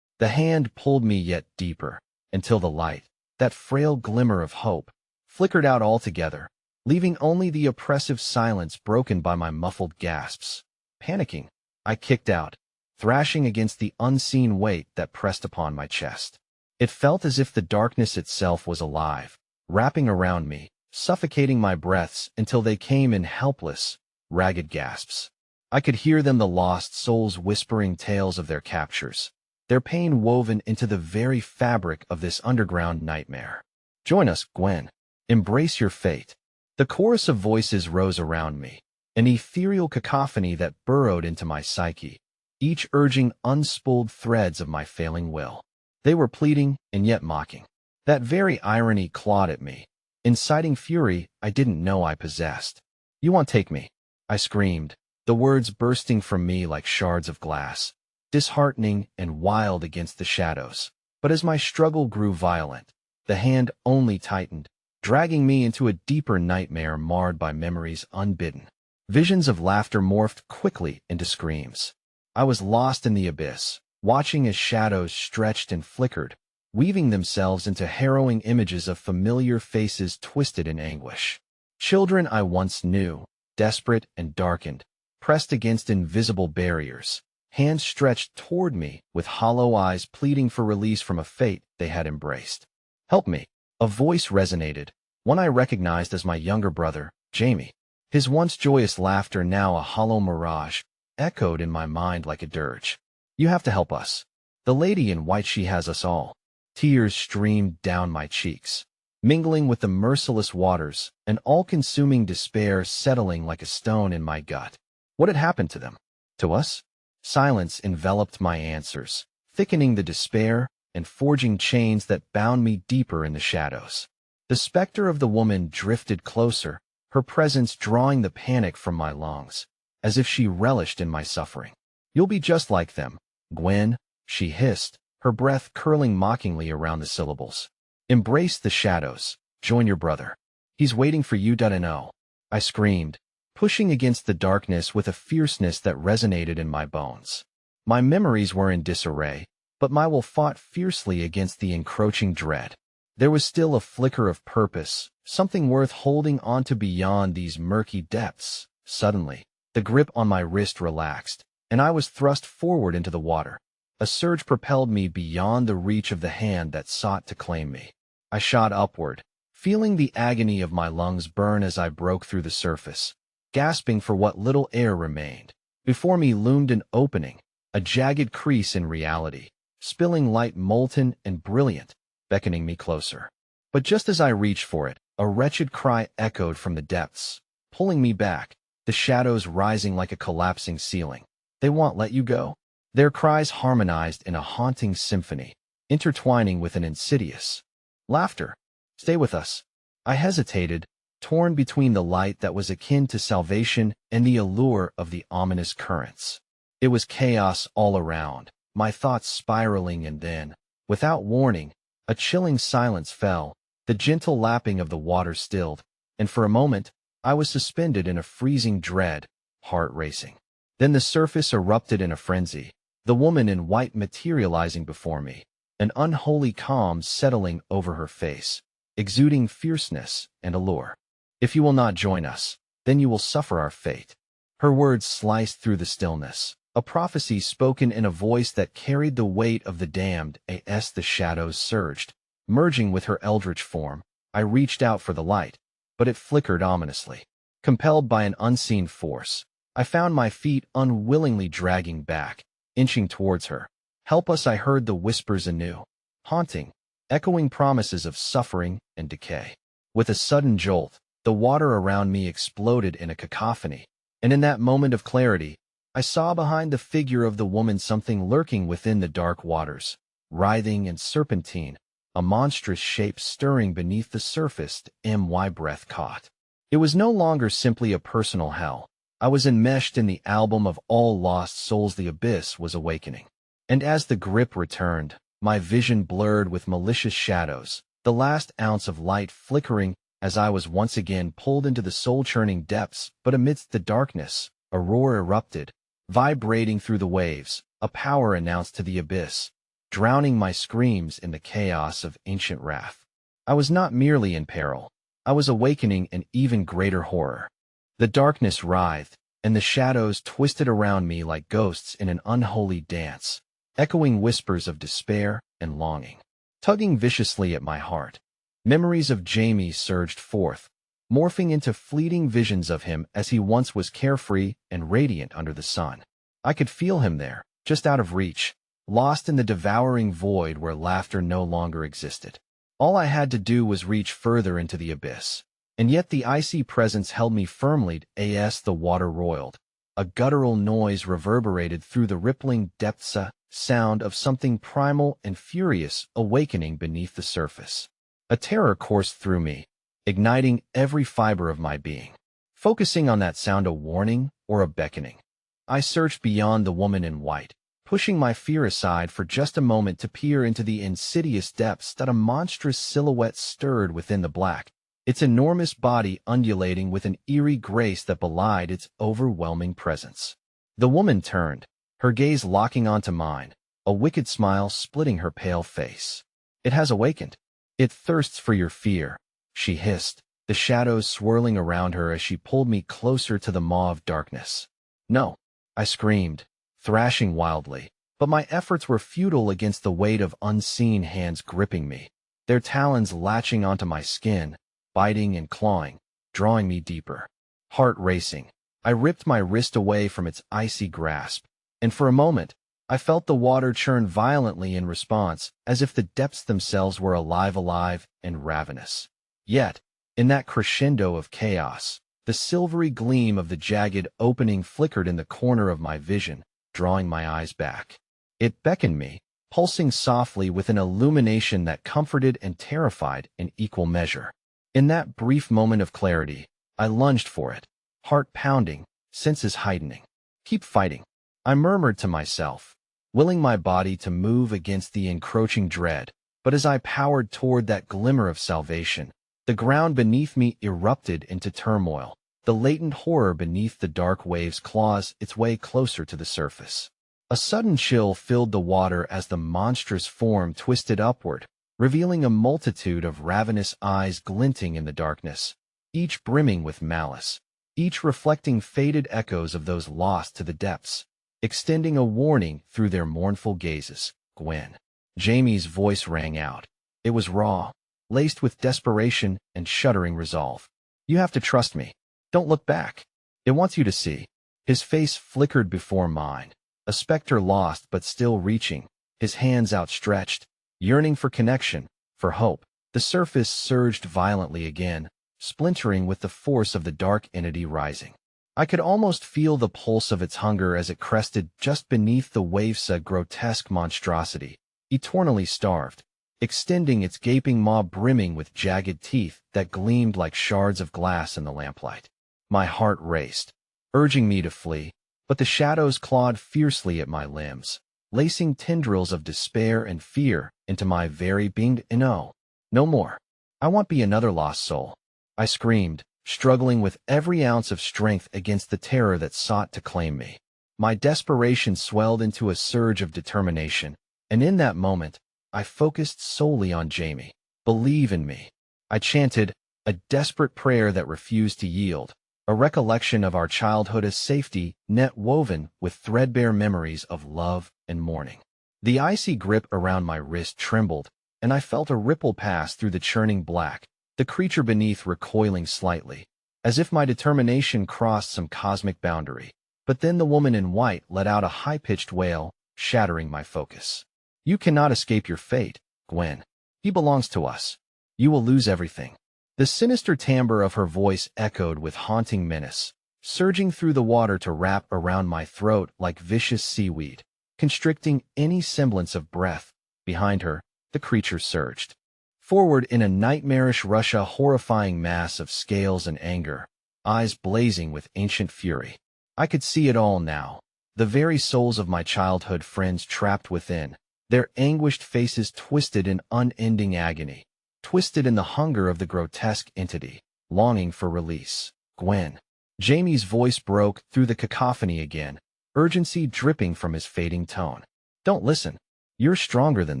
The hand pulled me yet deeper, until the light, that frail glimmer of hope, flickered out altogether, leaving only the oppressive silence broken by my muffled gasps. Panicking, I kicked out, thrashing against the unseen weight that pressed upon my chest. It felt as if the darkness itself was alive, wrapping around me, suffocating my breaths until they came in helpless, ragged gasps. I could hear them, the lost souls whispering tales of their captures, their pain woven into the very fabric of this underground nightmare. Join us, Gwen. Embrace your fate. The chorus of voices rose around me, an ethereal cacophony that burrowed into my psyche, each urging unspooled threads of my failing will. They were pleading and yet mocking. That very irony clawed at me, inciting fury I didn't know I possessed. You won't take me, I screamed, the words bursting from me like shards of glass, disheartening and wild against the shadows. But as my struggle grew violent, The hand only tightened, dragging me into a deeper nightmare marred by memories unbidden. Visions of laughter morphed quickly into screams. I was lost in the abyss, watching as shadows stretched and flickered, weaving themselves into harrowing images of familiar faces twisted in anguish. Children I once knew, desperate and darkened, pressed against invisible barriers, hands stretched toward me with hollow eyes pleading for release from a fate they had embraced. "Help me!" A voice resonated, one I recognized as my younger brother, Jamie. His once joyous laughter, now a hollow mirage, echoed in my mind like a dirge. "You have to help us. The lady in white, she has us all." Tears streamed down my cheeks, mingling with the merciless waters, an all-consuming despair settling like a stone in my gut. What had happened to them? To us? Silence enveloped my answers, thickening the despair and forging chains that bound me deeper in the shadows. The specter of the woman drifted closer, her presence drawing the panic from my lungs, as if she relished in my suffering. "You'll be just like them, Gwen," she hissed, her breath curling mockingly around the syllables. "Embrace the shadows. Join your brother. He's waiting for you. No." I screamed, pushing against the darkness with a fierceness that resonated in my bones. My memories were in disarray, but my will fought fiercely against the encroaching dread. There was still a flicker of purpose, something worth holding onto beyond these murky depths. Suddenly, the grip on my wrist relaxed, and I was thrust forward into the water. A surge propelled me beyond the reach of the hand that sought to claim me. I shot upward, feeling the agony of my lungs burn as I broke through the surface, gasping for what little air remained. Before me loomed an opening, a jagged crease in reality, spilling light molten and brilliant, beckoning me closer. But just as I reached for it, a wretched cry echoed from the depths, pulling me back, the shadows rising like a collapsing ceiling. "They won't let you go." Their cries harmonized in a haunting symphony, intertwining with an insidious laughter. "Stay with us." I hesitated, torn between the light that was akin to salvation and the allure of the ominous currents. It was chaos all around, my thoughts spiraling, and then, without warning, a chilling silence fell, the gentle lapping of the water stilled, and for a moment, I was suspended in a freezing dread, heart racing. Then the surface erupted in a frenzy, the woman in white materializing before me, an unholy calm settling over her face, exuding fierceness and allure. "If you will not join us, then you will suffer our fate." Her words sliced through the stillness, a prophecy spoken in a voice that carried the weight of the damned. As the shadows surged, merging with her eldritch form, I reached out for the light, but it flickered ominously. Compelled by an unseen force, I found my feet unwillingly dragging back, inching towards her. "Help us," I heard the whispers anew, haunting, echoing promises of suffering and decay. With a sudden jolt, the water around me exploded in a cacophony, and in that moment of clarity, I saw behind the figure of the woman something lurking within the dark waters, writhing and serpentine, a monstrous shape stirring beneath the surface. My breath caught. It was no longer simply a personal hell. I was enmeshed in the album of all lost souls. The abyss was awakening. And as the grip returned, my vision blurred with malicious shadows, the last ounce of light flickering as I was once again pulled into the soul-churning depths. But amidst the darkness, a roar erupted, vibrating through the waves. A power announced to the abyss, drowning my screams in the chaos of ancient wrath. I was not merely in peril. I was awakening an even greater horror. The darkness writhed, and the shadows twisted around me like ghosts in an unholy dance, echoing whispers of despair and longing. Tugging viciously at my heart, memories of Jamie surged forth, morphing into fleeting visions of him as he once was carefree and radiant under the sun. I could feel him there, just out of reach, lost in the devouring void where laughter no longer existed. All I had to do was reach further into the abyss, and yet the icy presence held me firmly. As the water roiled, a guttural noise reverberated through the rippling depths, a sound of something primal and furious awakening beneath the surface. A terror coursed through me, igniting every fiber of my being. Focusing on that sound, a warning or a beckoning, I searched beyond the woman in white, pushing my fear aside for just a moment to peer into the insidious depths that a monstrous silhouette stirred within the black, its enormous body undulating with an eerie grace that belied its overwhelming presence. The woman turned, her gaze locking onto mine, a wicked smile splitting her pale face. "It has awakened. It thirsts for your fear," she hissed, the shadows swirling around her as she pulled me closer to the maw of darkness. "No," I screamed, thrashing wildly, but my efforts were futile against the weight of unseen hands gripping me, their talons latching onto my skin, biting and clawing, drawing me deeper. Heart racing, I ripped my wrist away from its icy grasp, and for a moment, I felt the water churn violently in response, as if the depths themselves were alive and ravenous. Yet, in that crescendo of chaos, the silvery gleam of the jagged opening flickered in the corner of my vision, drawing my eyes back. It beckoned me, pulsing softly with an illumination that comforted and terrified in equal measure. In that brief moment of clarity, I lunged for it, heart pounding, senses heightening. "Keep fighting," I murmured to myself, willing my body to move against the encroaching dread, but as I powered toward that glimmer of salvation, the ground beneath me erupted into turmoil, the latent horror beneath the dark waves claws its way closer to the surface. A sudden chill filled the water as the monstrous form twisted upward, revealing a multitude of ravenous eyes glinting in the darkness, each brimming with malice, each reflecting faded echoes of those lost to the depths, extending a warning through their mournful gazes. "Gwen." Jamie's voice rang out. It was raw, laced with desperation and shuddering resolve. "You have to trust me. Don't look back. It wants you to see." His face flickered before mine, a specter lost but still reaching, his hands outstretched, yearning for connection, for hope. The surface surged violently again, splintering with the force of the dark entity rising. I could almost feel the pulse of its hunger as it crested just beneath the waves, a grotesque monstrosity, eternally starved, extending its gaping maw brimming with jagged teeth that gleamed like shards of glass in the lamplight. My heart raced, urging me to flee, but the shadows clawed fiercely at my limbs, lacing tendrils of despair and fear into my very being. "No, no more. I won't be another lost soul," I screamed, struggling with every ounce of strength against the terror that sought to claim me. My desperation swelled into a surge of determination, and in that moment, I focused solely on Jamie. "Believe in me," I chanted, a desperate prayer that refused to yield, a recollection of our childhood as safety net woven with threadbare memories of love and mourning. The icy grip around my wrist trembled, and I felt a ripple pass through the churning black, the creature beneath recoiling slightly, as if my determination crossed some cosmic boundary. But then the woman in white let out a high-pitched wail, shattering my focus. "You cannot escape your fate, Gwen. He belongs to us. You will lose everything." The sinister timbre of her voice echoed with haunting menace, surging through the water to wrap around my throat like vicious seaweed, constricting any semblance of breath. Behind her, the creature surged forward in a nightmarish rush, a horrifying mass of scales and anger, eyes blazing with ancient fury. I could see it all now, the very souls of my childhood friends trapped within, their anguished faces twisted in unending agony, twisted in the hunger of the grotesque entity, longing for release. "Gwen." Jamie's voice broke through the cacophony again, urgency dripping from his fading tone. "Don't listen. You're stronger than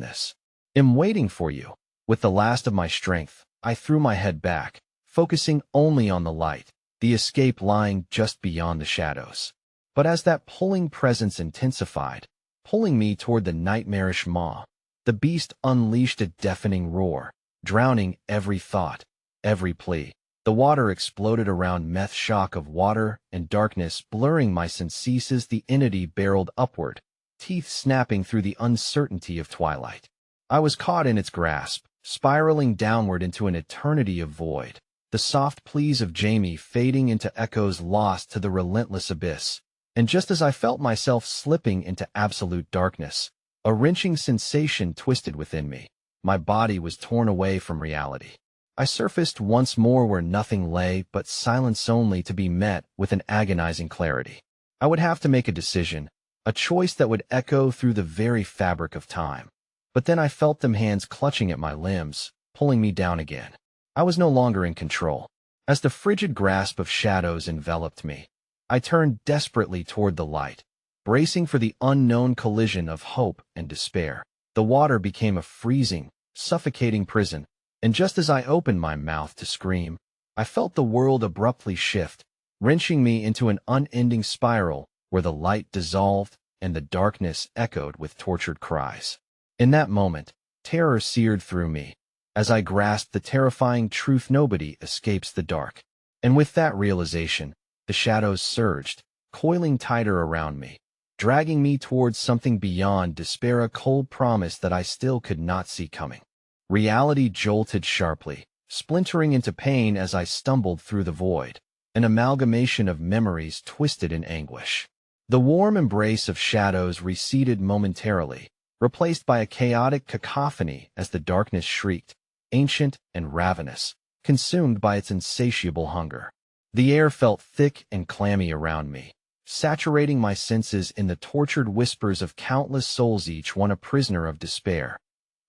this. I'm waiting for you." With the last of my strength, I threw my head back, focusing only on the light, the escape lying just beyond the shadows. But as that pulling presence intensified, pulling me toward the nightmarish maw, the beast unleashed a deafening roar, drowning every thought, every plea. The water exploded around meth, shock of water and darkness blurring my senses. The entity barreled upward, teeth snapping through the uncertainty of twilight. I was caught in its grasp, spiraling downward into an eternity of void, the soft pleas of Jamie fading into echoes lost to the relentless abyss. And just as I felt myself slipping into absolute darkness, a wrenching sensation twisted within me. My body was torn away from reality. I surfaced once more where nothing lay but silence, only to be met with an agonizing clarity. I would have to make a decision, a choice that would echo through the very fabric of time. But then I felt them hands clutching at my limbs, pulling me down again. I was no longer in control. As the frigid grasp of shadows enveloped me, I turned desperately toward the light, bracing for the unknown collision of hope and despair. The water became a freezing, suffocating prison, and just as I opened my mouth to scream, I felt the world abruptly shift, wrenching me into an unending spiral where the light dissolved and the darkness echoed with tortured cries. In that moment, terror seared through me, as I grasped the terrifying truth: nobody escapes the dark. And with that realization, the shadows surged, coiling tighter around me, dragging me towards something beyond despair, a cold promise that I still could not see coming. Reality jolted sharply, splintering into pain as I stumbled through the void, an amalgamation of memories twisted in anguish. The warm embrace of shadows receded momentarily, replaced by a chaotic cacophony as the darkness shrieked, ancient and ravenous, consumed by its insatiable hunger. The air felt thick and clammy around me, saturating my senses in the tortured whispers of countless souls, each one a prisoner of despair.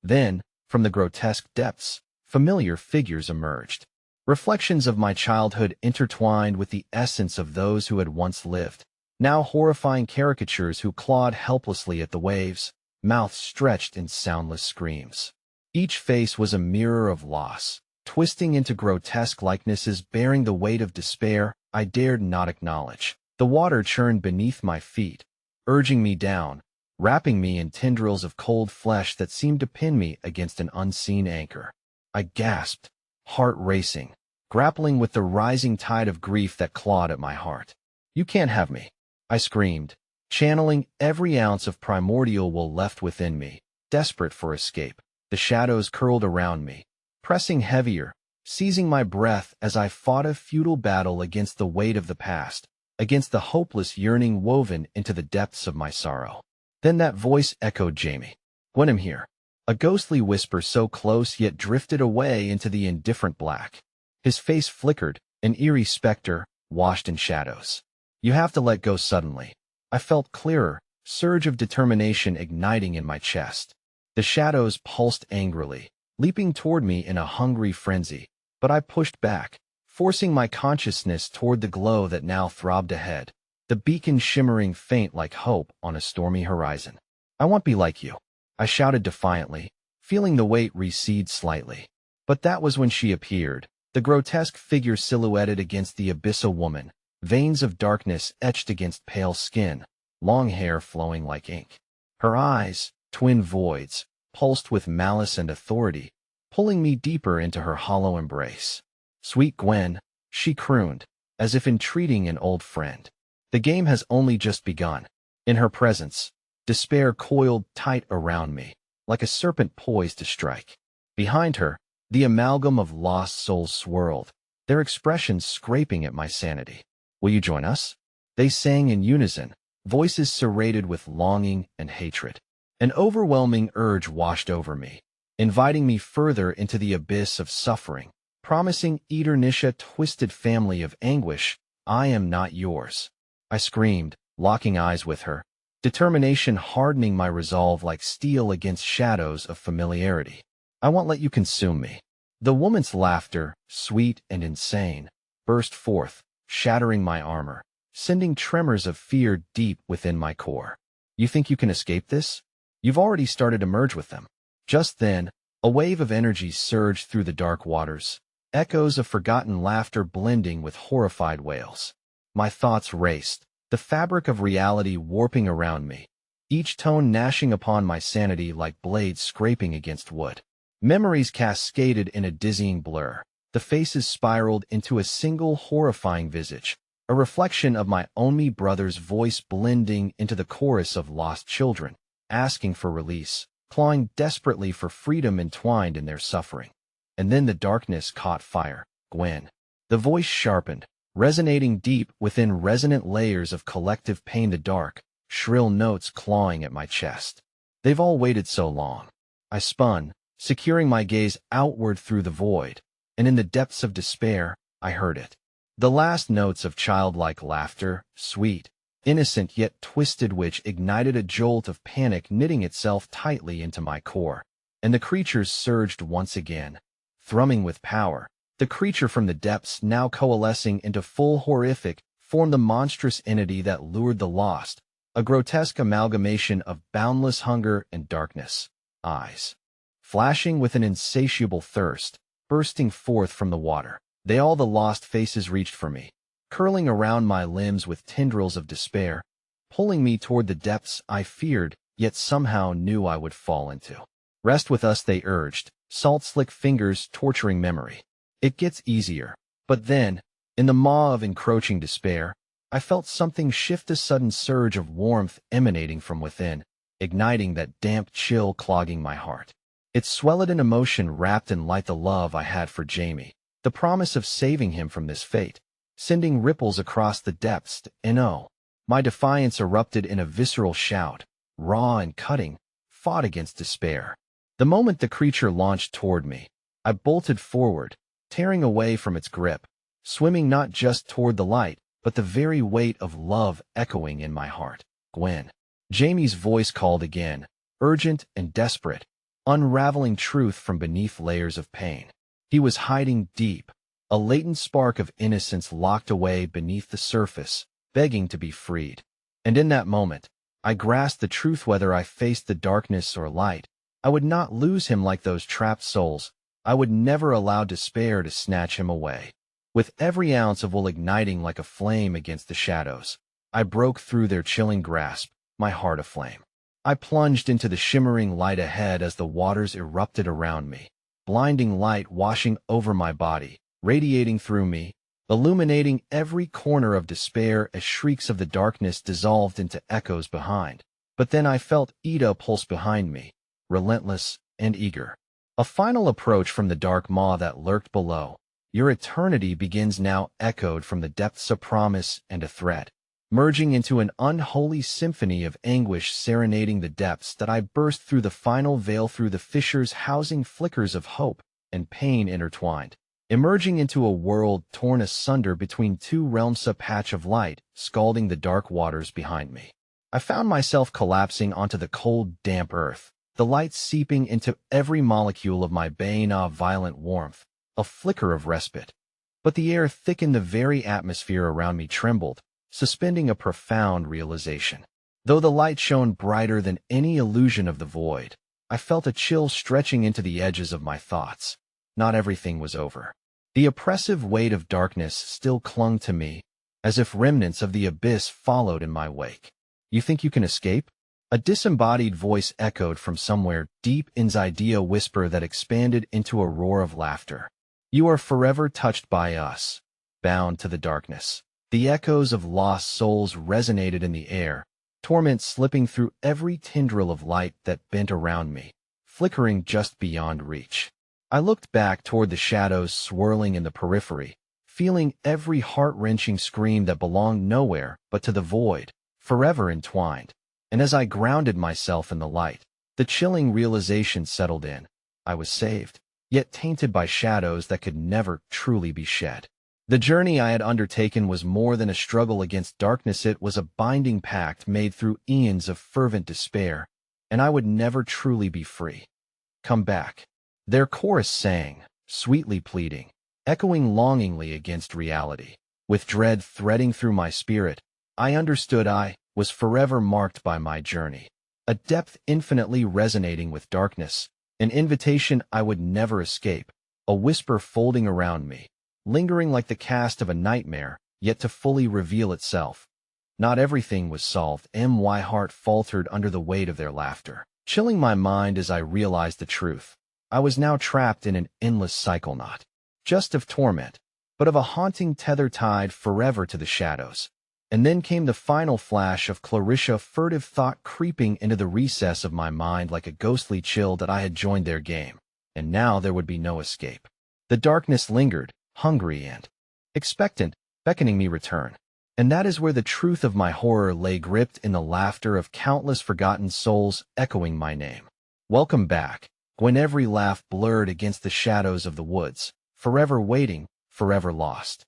Then, from the grotesque depths, familiar figures emerged, reflections of my childhood intertwined with the essence of those who had once lived, now horrifying caricatures who clawed helplessly at the waves, mouths stretched in soundless screams. Each face was a mirror of loss, twisting into grotesque likenesses bearing the weight of despair I dared not acknowledge. The water churned beneath my feet, urging me down, wrapping me in tendrils of cold flesh that seemed to pin me against an unseen anchor. I gasped, heart racing, grappling with the rising tide of grief that clawed at my heart. "You can't have me," I screamed, channeling every ounce of primordial will left within me, desperate for escape. The shadows curled around me, pressing heavier, seizing my breath as I fought a futile battle against the weight of the past, against the hopeless yearning woven into the depths of my sorrow. Then that voice echoed, "Jamie. Gwen, I'm here." A ghostly whisper so close yet drifted away into the indifferent black. His face flickered, an eerie specter, washed in shadows. "You have to let go suddenly." I felt clearer, surge of determination igniting in my chest. The shadows pulsed angrily, leaping toward me in a hungry frenzy, but I pushed back, forcing my consciousness toward the glow that now throbbed ahead, the beacon shimmering faint like hope on a stormy horizon. "I won't be like you," I shouted defiantly, feeling the weight recede slightly. But that was when she appeared, the grotesque figure silhouetted against the abyss, a woman, veins of darkness etched against pale skin, long hair flowing like ink. Her eyes, twin voids, pulsed with malice and authority, pulling me deeper into her hollow embrace. "Sweet Gwen," she crooned, as if entreating an old friend. "The game has only just begun." In her presence, despair coiled tight around me, like a serpent poised to strike. Behind her, the amalgam of lost souls swirled, their expressions scraping at my sanity. "Will you join us?" they sang in unison, voices serrated with longing and hatred. An overwhelming urge washed over me, inviting me further into the abyss of suffering, promising Eternisha, twisted family of anguish, "I am not yours." I screamed, locking eyes with her, determination hardening my resolve like steel against shadows of familiarity. "I won't let you consume me." The woman's laughter, sweet and insane, burst forth, shattering my armor, sending tremors of fear deep within my core. "You think you can escape this? You've already started to merge with them." Just then, a wave of energy surged through the dark waters, echoes of forgotten laughter blending with horrified wails. My thoughts raced, the fabric of reality warping around me, each tone gnashing upon my sanity like blades scraping against wood. Memories cascaded in a dizzying blur, the faces spiraled into a single horrifying visage, a reflection of my only brother's voice blending into the chorus of lost children, asking for release, clawing desperately for freedom entwined in their suffering. And then the darkness caught fire. "Gwen." The voice sharpened, resonating deep within resonant layers of collective pain, the dark, shrill notes clawing at my chest. "They've all waited so long." I spun, securing my gaze outward through the void, and in the depths of despair, I heard it. The last notes of childlike laughter, sweet, innocent yet twisted, which ignited a jolt of panic knitting itself tightly into my core. And the creatures surged once again, thrumming with power. The creature from the depths, now coalescing into full horrific, formed the monstrous entity that lured the lost, a grotesque amalgamation of boundless hunger and darkness. Eyes, flashing with an insatiable thirst, bursting forth from the water. The lost faces reached for me, curling around my limbs with tendrils of despair, pulling me toward the depths I feared, yet somehow knew I would fall into. Rest with us, they urged, salt-slick fingers torturing memory. It gets easier. But then, in the maw of encroaching despair, I felt something shift, a sudden surge of warmth emanating from within, igniting that damp chill clogging my heart. It swelled in emotion wrapped in light, the love I had for Jamie, the promise of saving him from this fate, sending ripples across the depths, and my defiance erupted in a visceral shout, raw and cutting, fought against despair. The moment the creature launched toward me, I bolted forward, tearing away from its grip, swimming not just toward the light, but the very weight of love echoing in my heart. Gwen. Jamie's voice called again, urgent and desperate, unraveling truth from beneath layers of pain. He was hiding deep, a latent spark of innocence locked away beneath the surface, begging to be freed. And in that moment, I grasped the truth. Whether I faced the darkness or light, I would not lose him like those trapped souls. I would never allow despair to snatch him away. With every ounce of will igniting like a flame against the shadows, I broke through their chilling grasp, my heart aflame. I plunged into the shimmering light ahead as the waters erupted around me, blinding light washing over my body, radiating through me, illuminating every corner of despair as shrieks of the darkness dissolved into echoes behind. But then I felt Ida pulse behind me, relentless and eager. A final approach from the dark maw that lurked below. Your eternity begins now, echoed from the depths, a promise and a threat, merging into an unholy symphony of anguish serenading the depths. That I burst through the final veil, through the fissures housing flickers of hope and pain intertwined, emerging into a world torn asunder between two realms, a patch of light scalding the dark waters behind me. I found myself collapsing onto the cold, damp earth, the light seeping into every molecule of my being, a violent warmth, a flicker of respite. But the air thickened, the very atmosphere around me trembled, suspending a profound realization. Though the light shone brighter than any illusion of the void, I felt a chill stretching into the edges of my thoughts. Not everything was over. The oppressive weight of darkness still clung to me, as if remnants of the abyss followed in my wake. You think you can escape? A disembodied voice echoed from somewhere deep inside, a whisper that expanded into a roar of laughter. You are forever touched by us, bound to the darkness. The echoes of lost souls resonated in the air, torment slipping through every tendril of light that bent around me, flickering just beyond reach. I looked back toward the shadows swirling in the periphery, feeling every heart-wrenching scream that belonged nowhere but to the void, forever entwined. And as I grounded myself in the light, the chilling realization settled in. I was saved, yet tainted by shadows that could never truly be shed. The journey I had undertaken was more than a struggle against darkness. It was a binding pact made through eons of fervent despair, and I would never truly be free. Come back. Their chorus sang, sweetly pleading, echoing longingly against reality. With dread threading through my spirit, I understood I was forever marked by my journey, a depth infinitely resonating with darkness, an invitation I would never escape, a whisper folding around me, lingering like the cast of a nightmare, yet to fully reveal itself. Not everything was solved. My heart faltered under the weight of their laughter, chilling my mind as I realized the truth. I was now trapped in an endless cycle, not just of torment, but of a haunting tether tied forever to the shadows. And then came the final flash of Clarissa, furtive thought creeping into the recess of my mind like a ghostly chill that I had joined their game, and now there would be no escape. The darkness lingered, hungry and expectant, beckoning me return. And that is where the truth of my horror lay, gripped in the laughter of countless forgotten souls echoing my name. Welcome back, when every laugh blurred against the shadows of the woods, forever waiting, forever lost.